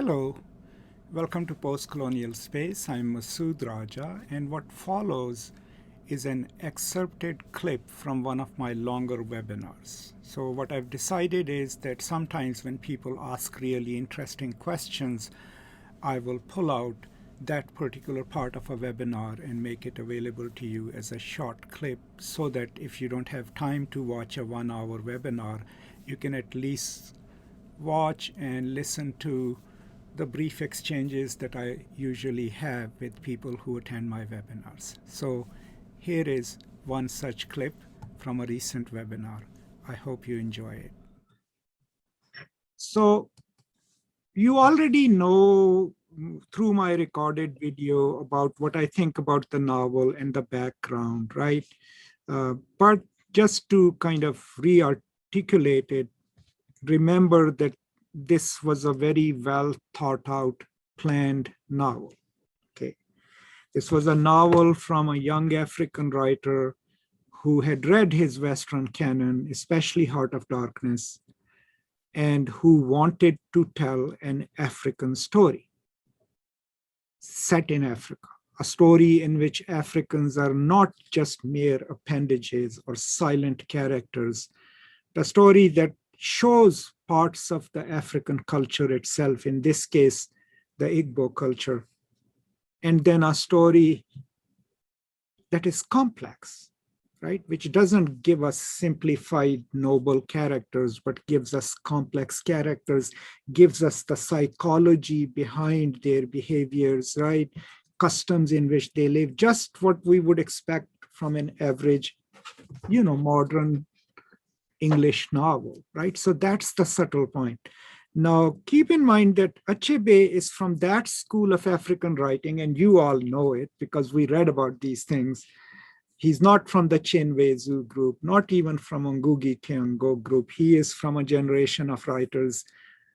Hello, welcome to Post Colonial Space. I'm Masood Raja, and what follows is an excerpted clip from one of my longer webinars. So, what I've decided is that sometimes when people ask really interesting questions, I will pull out that particular part of a webinar and make it available to you as a short clip so that if you don't have time to watch a 1 hour webinar, you can at least watch and listen to the brief exchanges that I usually have with people who attend my webinars. So here is one such clip from a recent webinar. I hope you enjoy it. So you already know through my recorded video about what I think about the novel and the background, right? But just to kind of re-articulate it, remember that this was a very well thought out, planned novel. Okay, this was a novel from a young African writer who had read his Western canon, especially Heart of Darkness, and who wanted to tell an African story set in Africa, a story in which Africans are not just mere appendages or silent characters, a story that shows parts of the African culture itself, in this case, the Igbo culture, and then a story that is complex, right? Which doesn't give us simplified, noble characters, but gives us complex characters, gives us the psychology behind their behaviors, right? Customs in which they live, just what we would expect from an average, modern English novel, right? So that's the subtle point. Now, keep in mind that Achebe is from that school of African writing, and you all know it because we read about these things. He's not from the Chinwezu group, not even from Ngugi Thiong'o group. He is from a generation of writers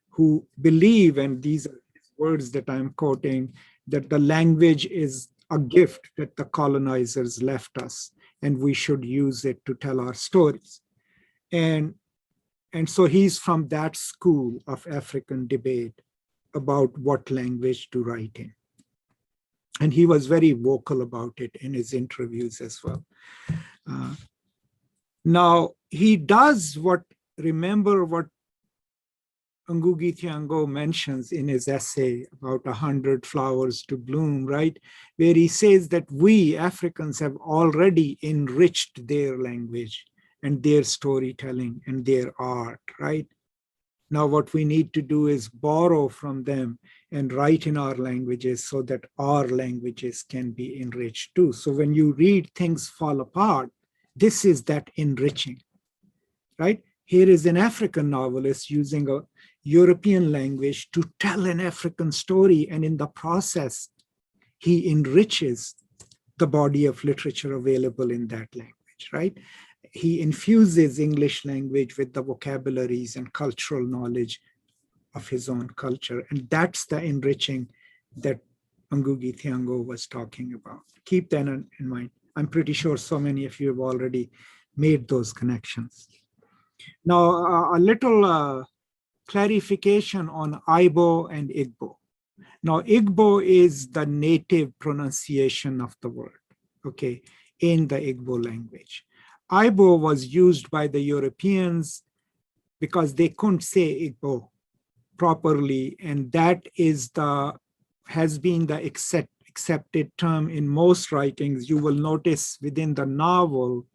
who believe, and these are words that I'm quoting, that the language is a gift that the colonizers left us, and we should use it to tell our stories. And so he's from that school of African debate about what language to write in. And he was very vocal about it in his interviews as well. Now, he does remember what Ngugi Thiong'o mentions in his essay about 100 flowers to bloom, right? Where he says that we Africans have already enriched their language and their storytelling and their art, right? Now what we need to do is borrow from them and write in our languages so that our languages can be enriched too. So when you read Things Fall Apart, this is that enriching, right? Here is an African novelist using a European language to tell an African story, and in the process, he enriches the body of literature available in that language, right? He infuses English language with the vocabularies and cultural knowledge of his own culture. And that's the enriching that Ngugi Thiong'o was talking about. Keep that in mind. I'm pretty sure so many of you have already made those connections. Now, a little clarification on Ibo and Igbo. Now, Igbo is the native pronunciation of the word, okay, in the Igbo language. Ibo was used by the Europeans because they couldn't say Igbo properly, and that has been the accepted term in most writings. You will notice within the novel,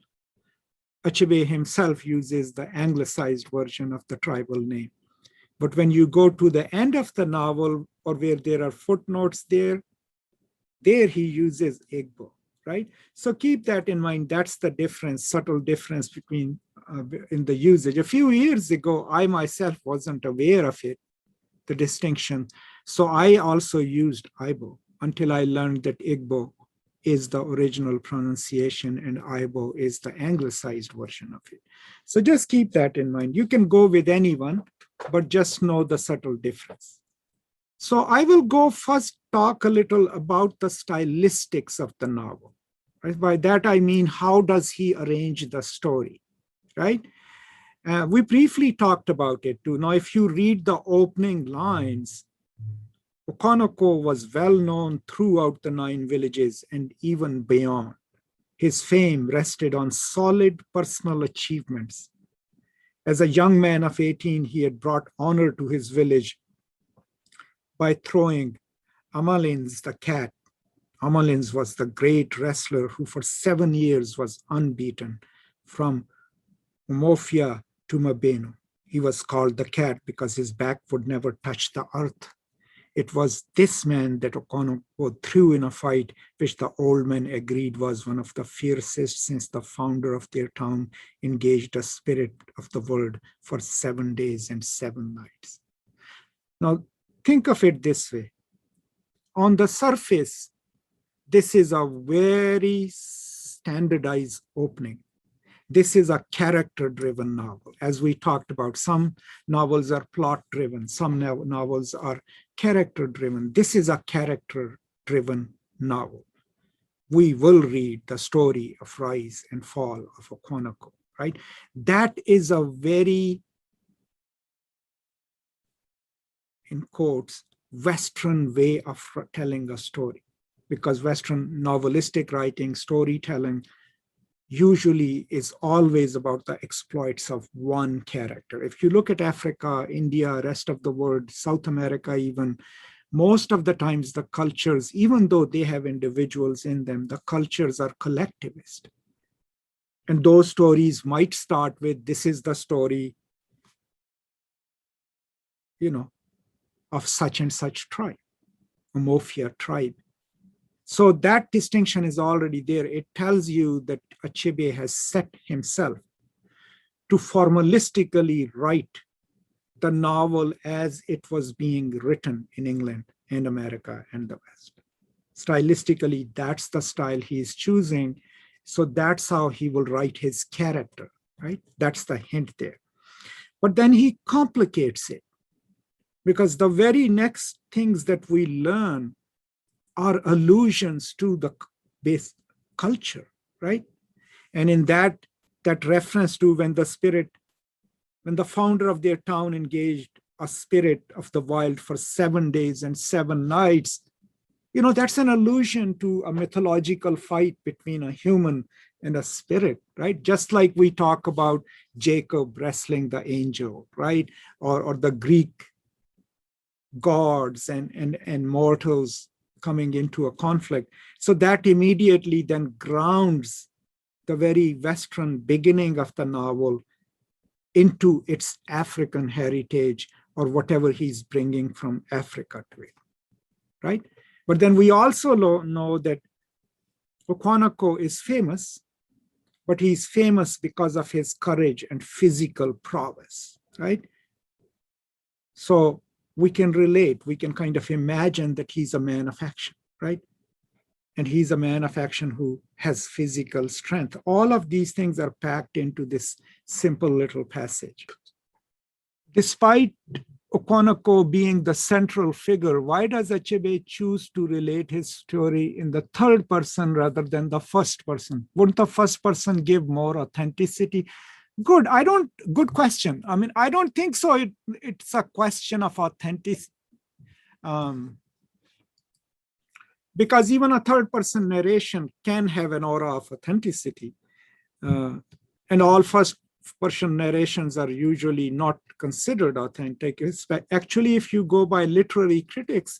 Achebe himself uses the anglicized version of the tribal name. But when you go to the end of the novel, or where there are footnotes there he uses Igbo. Right? So keep that in mind. That's the difference, subtle difference between in the usage. A few years ago, I myself wasn't aware of it, the distinction. So I also used Ibo until I learned that Igbo is the original pronunciation and Ibo is the anglicized version of it. So just keep that in mind. You can go with anyone, but just know the subtle difference. So I will go first talk a little about the stylistics of the novel. Right? By that, I mean, how does he arrange the story, right? We briefly talked about it too. Now, if you read the opening lines, Okonoko was well known throughout the 9 villages and even beyond. His fame rested on solid personal achievements. As a young man of 18, he had brought honor to his village by throwing Amalins the cat. Amalins was the great wrestler who for 7 years was unbeaten from Umofia to Mabeno. He was called the cat because his back would never touch the earth. It was this man that Okonoko threw in a fight, which the old men agreed was one of the fiercest since the founder of their town engaged the spirit of the world for 7 days and 7 nights. Now, think of it this way. On the surface, this is a very standardized opening. This is a character-driven novel. As we talked about, some novels are plot-driven, some novels are character-driven. This is a character-driven novel. We will read the story of rise and fall of Okonoko, right? That is a very, in quotes, Western way of telling a story, because Western novelistic writing, storytelling, usually is always about the exploits of one character. If you look at Africa, India, rest of the world, South America even, most of the times the cultures, even though they have individuals in them, the cultures are collectivist. And those stories might start with, this is the story, of such and such tribe, Umofia tribe. So that distinction is already there. It tells you that Achebe has set himself to formalistically write the novel as it was being written in England and America and the West. Stylistically, that's the style he's choosing. So that's how he will write his character, right? That's the hint there. But then he complicates it, because the very next things that we learn are allusions to the base culture, right? And in that reference to when the founder of their town engaged a spirit of the wild for 7 days and 7 nights, that's an allusion to a mythological fight between a human and a spirit, right? Just like we talk about Jacob wrestling the angel, right? Or the Greek gods and mortals coming into a conflict. So that immediately then grounds the very Western beginning of the novel into its African heritage, or whatever he's bringing from Africa to it, right? But then we also know that Okonoko is famous, but he's famous because of his courage and physical prowess, right? So we can relate, we can kind of imagine that he's a man of action, right? And he's a man of action who has physical strength. All of these things are packed into this simple little passage. Despite Okonoko being the central figure, why does Achebe choose to relate his story in the third person rather than the first person? Wouldn't the first person give more authenticity? Good question. I mean, I don't think so. It's a question of authenticity. Because even a third person narration can have an aura of authenticity. And all first person narrations are usually not considered authentic. Actually, if you go by literary critics,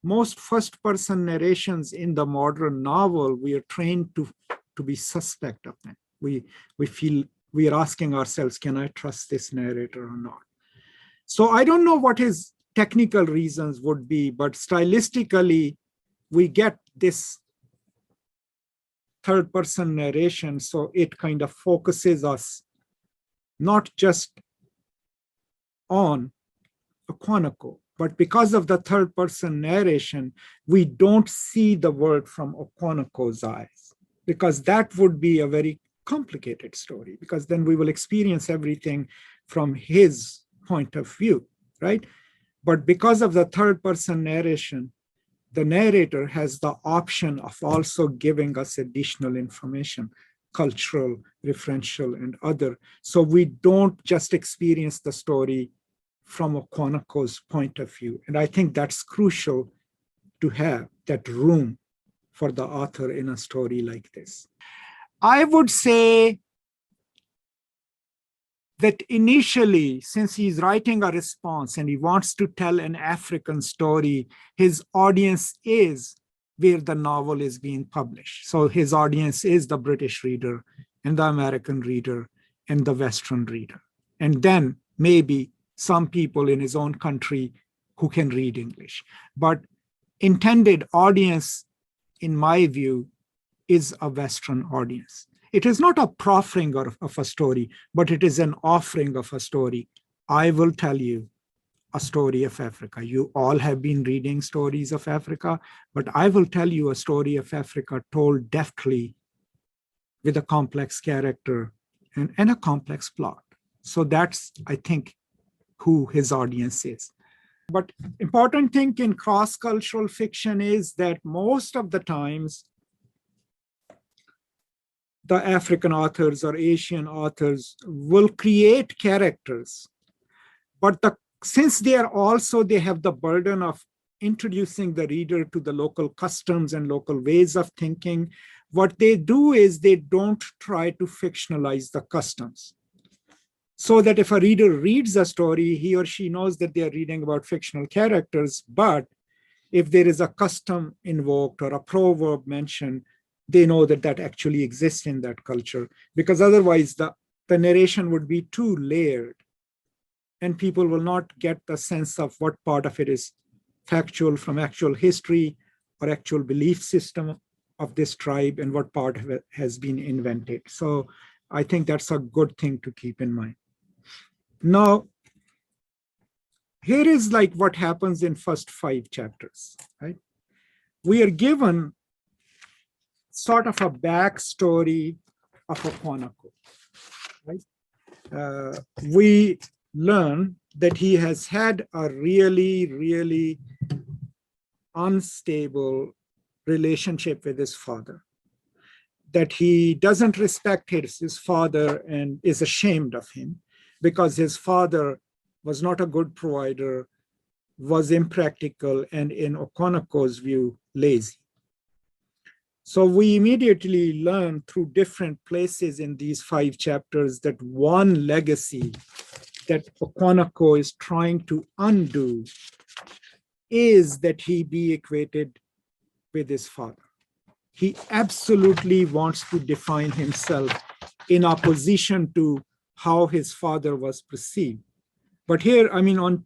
most first person narrations in the modern novel, we are trained to be suspect of them. We feel, we are asking ourselves, can I trust this narrator or not? So I don't know what his technical reasons would be, but stylistically, we get this third person narration, so it kind of focuses us not just on Okonoko, but because of the third person narration, we don't see the world from Okonoko's eyes, because that would be a very complicated story, because then we will experience everything from his point of view, right? But because of the third person narration, the narrator has the option of also giving us additional information, cultural, referential, and other. So we don't just experience the story from Okonoko's point of view. And I think that's crucial to have that room for the author in a story like this. I would say that initially, since he's writing a response and he wants to tell an African story, his audience is where the novel is being published. So his audience is the British reader and the American reader and the Western reader. And then maybe some people in his own country who can read English. But intended audience, in my view, is a Western audience. It is not a proffering of a story, but it is an offering of a story. I will tell you a story of Africa. You all have been reading stories of Africa, but I will tell you a story of Africa told deftly with a complex character and a complex plot. So that's, I think, who his audience is. But important thing in cross-cultural fiction is that most of the times, the African authors or Asian authors will create characters, but since they have the burden of introducing the reader to the local customs and local ways of thinking, what they do is they don't try to fictionalize the customs. So that if a reader reads a story, he or she knows that they are reading about fictional characters, but if there is a custom invoked or a proverb mentioned, they know that that actually exists in that culture, because otherwise the narration would be too layered and people will not get the sense of what part of it is factual from actual history or actual belief system of this tribe and what part of it has been invented. So I think that's a good thing to keep in mind. Now, here is like what happens in first 5 chapters, right? We are given sort of a backstory of Okonoko, right? We learn that he has had a really, really unstable relationship with his father, that he doesn't respect his father and is ashamed of him because his father was not a good provider, was impractical, and in Okonoko's view, lazy. So we immediately learn through different places in these 5 chapters that one legacy that Okonoko is trying to undo is that he be equated with his father. He absolutely wants to define himself in opposition to how his father was perceived. But here, I mean,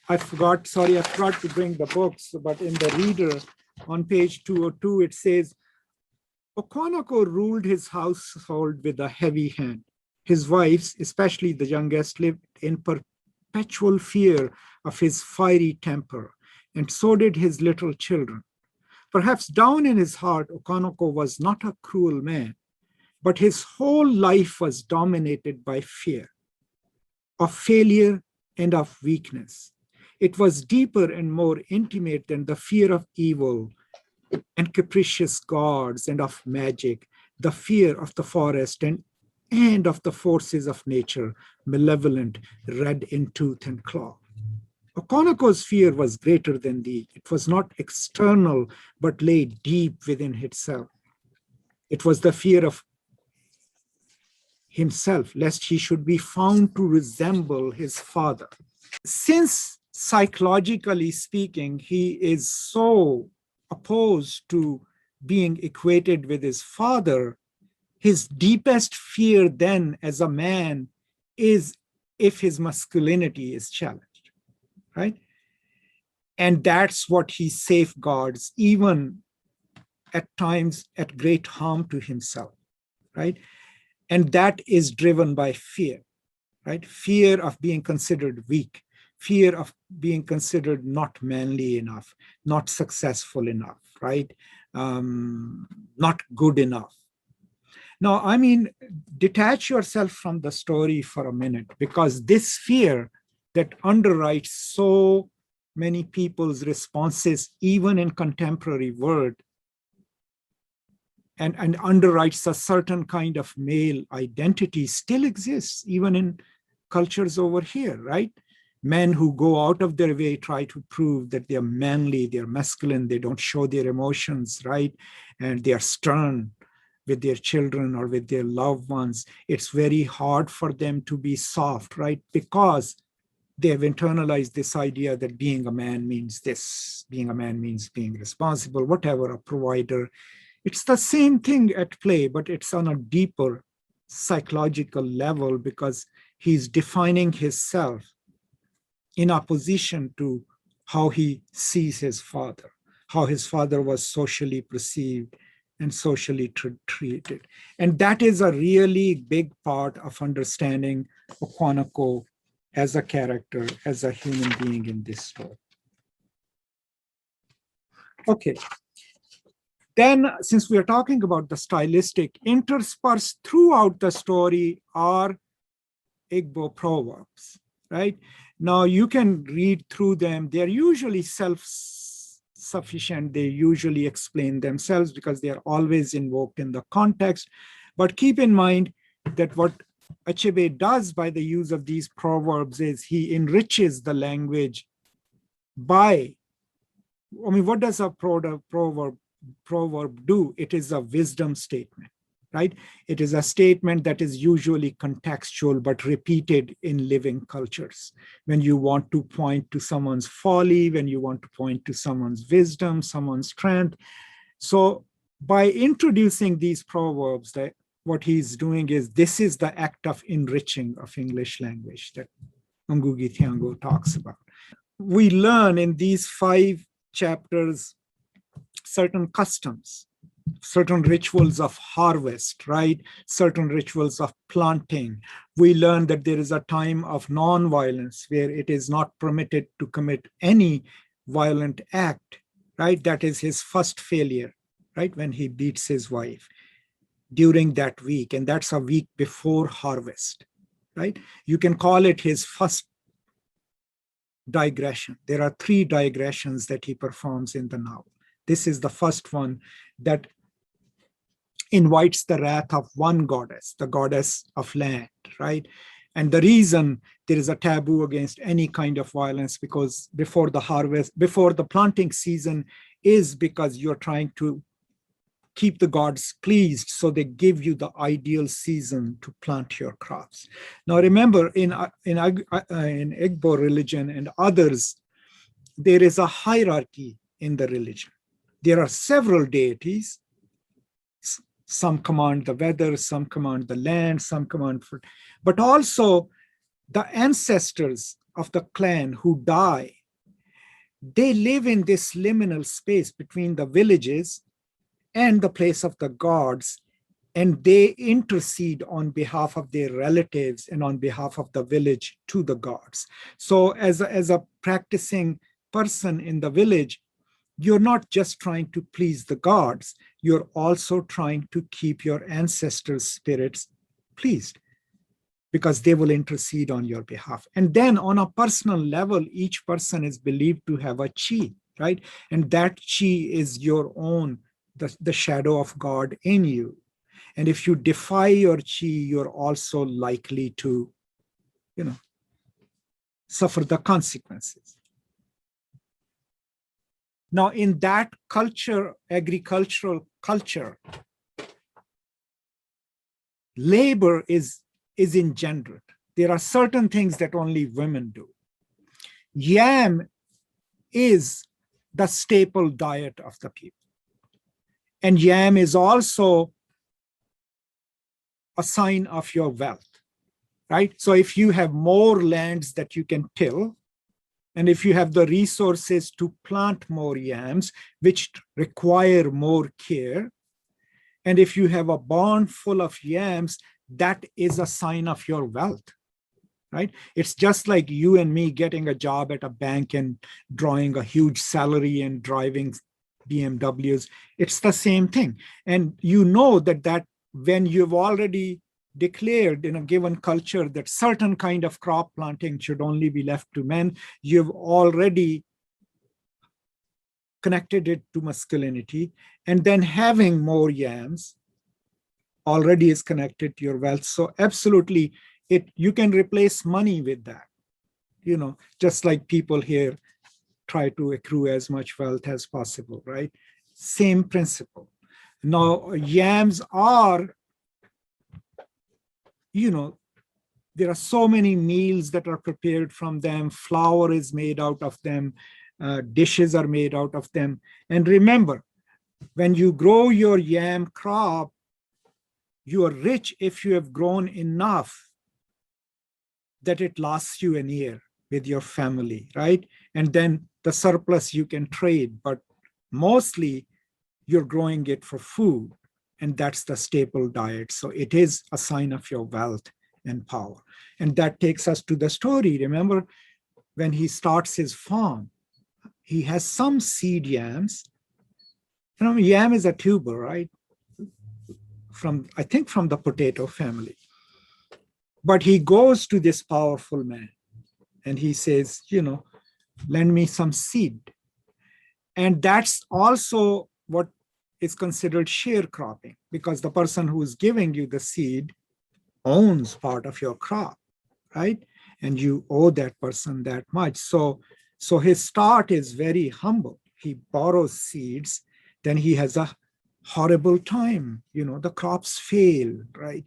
I forgot to bring the books, but in the reader on page 202, it says, Okonoko ruled his household with a heavy hand. His wives, especially the youngest, lived in perpetual fear of his fiery temper, and so did his little children. Perhaps down in his heart, Okonoko was not a cruel man, but his whole life was dominated by fear of failure and of weakness. It was deeper and more intimate than the fear of evil and capricious gods and of magic, the fear of the forest and of the forces of nature, malevolent, red in tooth and claw. Okonoko's fear was greater than these. It was not external, but lay deep within itself. It was the fear of himself, lest he should be found to resemble his father. Since psychologically speaking, he is so opposed to being equated with his father, his deepest fear then as a man is if his masculinity is challenged, right? And that's what he safeguards, even at times at great harm to himself, right? And that is driven by fear, right? Fear of being considered weak, fear of being considered not manly enough, not successful enough, right? Not good enough. Now, I mean, detach yourself from the story for a minute, because this fear that underwrites so many people's responses, even in contemporary world, and underwrites a certain kind of male identity still exists, even in cultures over here, right? Men who go out of their way try to prove that they're manly, they're masculine, they don't show their emotions, right? And they are stern with their children or with their loved ones. It's very hard for them to be soft, right? Because they have internalized this idea that being a man means this, being a man means being responsible, whatever, a provider. It's the same thing at play, but it's on a deeper psychological level because he's defining himself in opposition to how he sees his father, how his father was socially perceived and socially treated. And that is a really big part of understanding Okonkwo as a character, as a human being in this story. Okay. Then, since we are talking about the stylistic, interspersed throughout the story are Igbo proverbs, right? Now, you can read through them. They're usually self-sufficient. They usually explain themselves because they are always invoked in the context. But keep in mind that what Achebe does by the use of these proverbs is he enriches the language by, what does a proverb do? It is a wisdom statement, right? It is a statement that is usually contextual but repeated in living cultures. When you want to point to someone's folly, when you want to point to someone's wisdom, someone's strength. So by introducing these proverbs, that what he's doing is, this is the act of enriching of English language that Ngugi Thiong'o talks about. We learn in these 5 chapters certain customs, certain rituals of harvest, right? Certain rituals of planting. We learn that there is a time of non-violence where it is not permitted to commit any violent act, right? That is his first failure, right? When he beats his wife during that week, and that's a week before harvest, right? You can call it his first digression. There are 3 digressions that he performs in the novel. This is the first one that invites the wrath of one goddess, the goddess of land, right? And the reason there is a taboo against any kind of violence because before the harvest, before the planting season, is because you're trying to keep the gods pleased, so they give you the ideal season to plant your crops. Now remember, in Igbo religion and others, there is a hierarchy in the religion. There are several deities. Some command the weather, some command the land, some command food. But also the ancestors of the clan who die, they live in this liminal space between the villages and the place of the gods, and they intercede on behalf of their relatives and on behalf of the village to the gods. So as a practicing person in the village, you're not just trying to please the gods, you're also trying to keep your ancestors' spirits pleased because they will intercede on your behalf. And then on a personal level, each person is believed to have a chi, right? And that chi is your own, the shadow of God in you. And if you defy your chi, you're also likely to, suffer the consequences. Now, in that culture, agricultural culture, labor is engendered. There are certain things that only women do. Yam is the staple diet of the people. And yam is also a sign of your wealth, right? So if you have more lands that you can till, and if you have the resources to plant more yams, which require more care, and if you have a barn full of yams, that is a sign of your wealth, right? It's just like you and me getting a job at a bank and drawing a huge salary and driving BMWs. It's the same thing. And you know that when you've already declared in a given culture that certain kind of crop planting should only be left to men, you've already connected it to masculinity. And then having more yams already is connected to your wealth. So absolutely, you can replace money with that. just like people here try to accrue as much wealth as possible, right? Same principle. Now, yams are, there are so many meals that are prepared from them. Flour is made out of them. Dishes are made out of them. And remember, when you grow your yam crop, you are rich if you have grown enough that it lasts you a year with your family, right? And then the surplus you can trade, but mostly you're growing it for food, and that's the staple diet. So it is a sign of your wealth and power. And that takes us to the story. Remember, when he starts his farm, he has some seed yams. Yam is a tuber, right? I think from the potato family. But he goes to this powerful man and he says, lend me some seed. And that's also what is considered sharecropping, because the person who is giving you the seed owns part of your crop, right? And you owe that person that much. So his start is very humble. He borrows seeds, then he has a horrible time. The crops fail, right?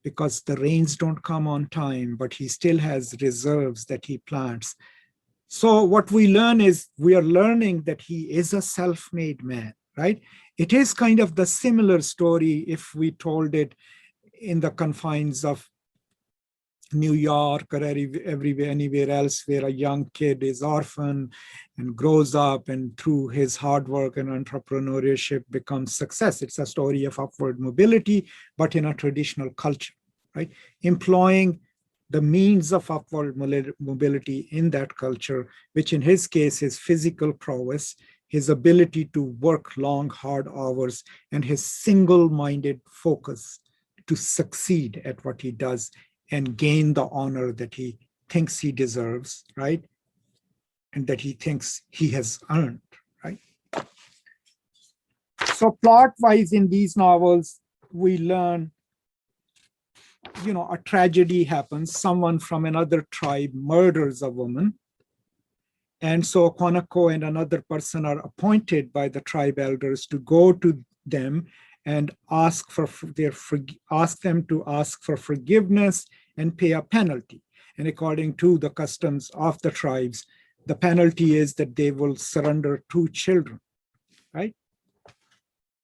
Because the rains don't come on time, but he still has reserves that he plants. So what we learn is we are learning that he is a self-made man, right? It is kind of the similar story if we told it in the confines of New York or everywhere, anywhere else where a young kid is orphan and grows up and through his hard work and entrepreneurship becomes success. It's a story of upward mobility, but in a traditional culture, right? Employing the means of upward mobility in that culture, which in his case is physical prowess, his ability to work long, hard hours, and his single-minded focus to succeed at what he does and gain the honor that he thinks he deserves, right? And that he thinks he has earned, right? So plot-wise in these novels, we learn, a tragedy happens. Someone from another tribe murders a woman. And so Konako and another person are appointed by the tribe elders to go to them and ask them to ask for forgiveness and pay a penalty. And according to the customs of the tribes, the penalty is that they will surrender 2 children, right?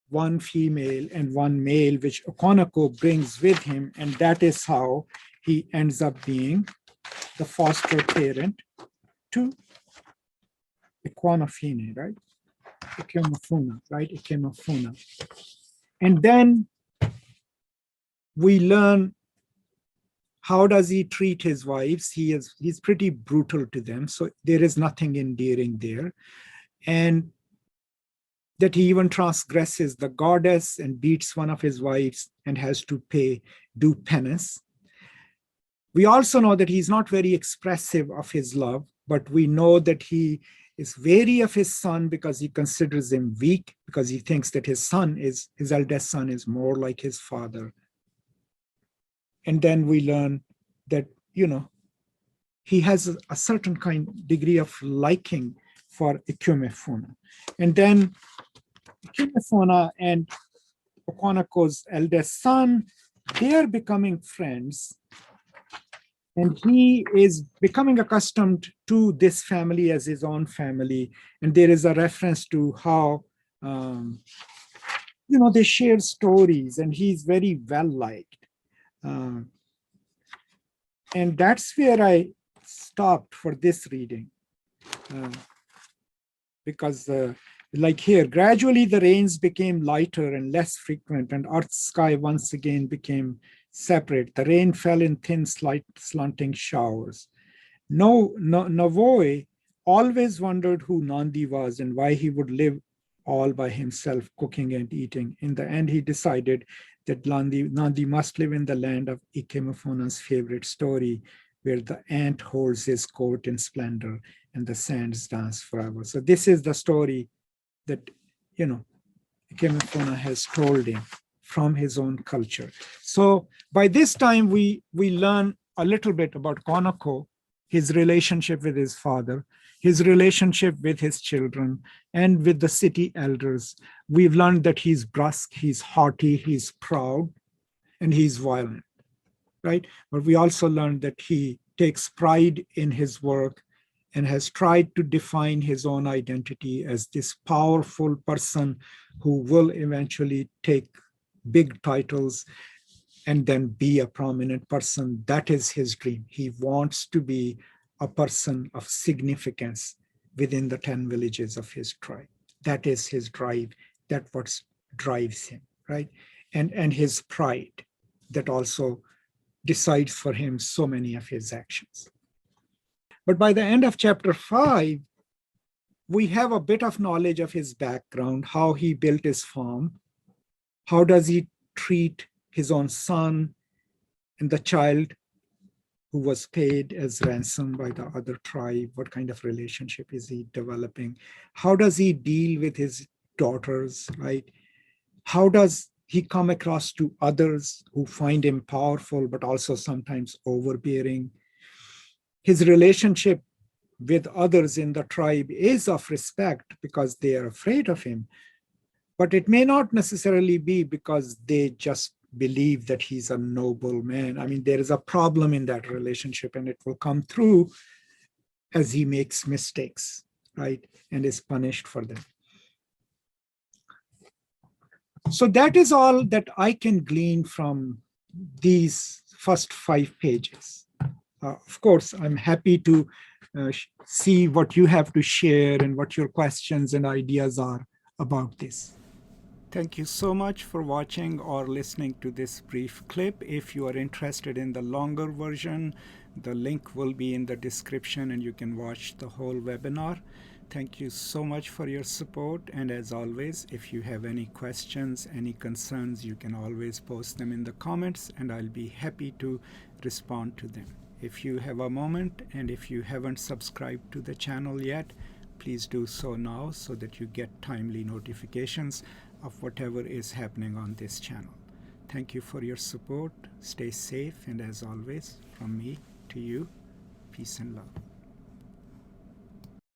1 female and 1 male, which Okonoko brings with him. And that is how he ends up being the foster parent to Equanafine, right? Ikemafuna, right? Ikemafuna. And then we learn how does he treat his wives. He's pretty brutal to them. So there is nothing endearing there. And that he even transgresses the goddess and beats one of his wives and has to do penance. We also know that he's not very expressive of his love, but we know that he is wary of his son because he considers him weak, because he thinks that his eldest son is more like his father. And then we learn that, he has a certain degree of liking for Ikemefuna. And then Ikemefuna and Okonoko's eldest son, they are becoming friends. And he is becoming accustomed to this family as his own family. And there is a reference to how, they share stories and he's very well-liked. And that's where I stopped for this reading. Because like here, gradually the rains became lighter and less frequent and Earth's sky once again became separate. The rain fell in thin, slanting showers. Navoe always wondered who Nandi was and why he would live all by himself, cooking and eating. In the end, he decided that Nandi must live in the land of Ikemefuna's favorite story, where the ant holds his court in splendor and the sands dance forever. So this is the story that, Ikemefuna has told him from his own culture. So by this time, we learn a little bit about Konoko his relationship with his father, his relationship with his children, and with the city elders. We've learned that he's brusque, he's haughty, he's proud, and he's violent, right? But we also learned that he takes pride in his work and has tried to define his own identity as this powerful person who will eventually take big titles and then be a prominent person. That is his dream. He wants to be a person of significance within the 10 villages of his tribe. That is his drive. That's what drives him, right? And his pride that also decides for him so many of his actions. But by the end of chapter 5, we have a bit of knowledge of his background, how he built his farm, how does he treat his own son and the child who was paid as ransom by the other tribe. What kind of relationship is he developing? How does he deal with his daughters, right? How does he come across to others who find him powerful, but also sometimes overbearing? His relationship with others in the tribe is of respect because they are afraid of him, but it may not necessarily be because they just believe that he's a noble man. I mean, there is a problem in that relationship, and it will come through as he makes mistakes, right, and is punished for them. So that is all that I can glean from these first 5 pages. Of course, I'm happy to see what you have to share and what your questions and ideas are about this. Thank you so much for watching or listening to this brief clip. If you are interested in the longer version, the link will be in the description and you can watch the whole webinar. Thank you so much for your support. And as always, if you have any questions, any concerns, you can always post them in the comments and I'll be happy to respond to them. If you have a moment and if you haven't subscribed to the channel yet, please do so now so that you get timely notifications of whatever is happening on this channel. Thank you for your support. Stay safe, and as always, from me to you, peace and love.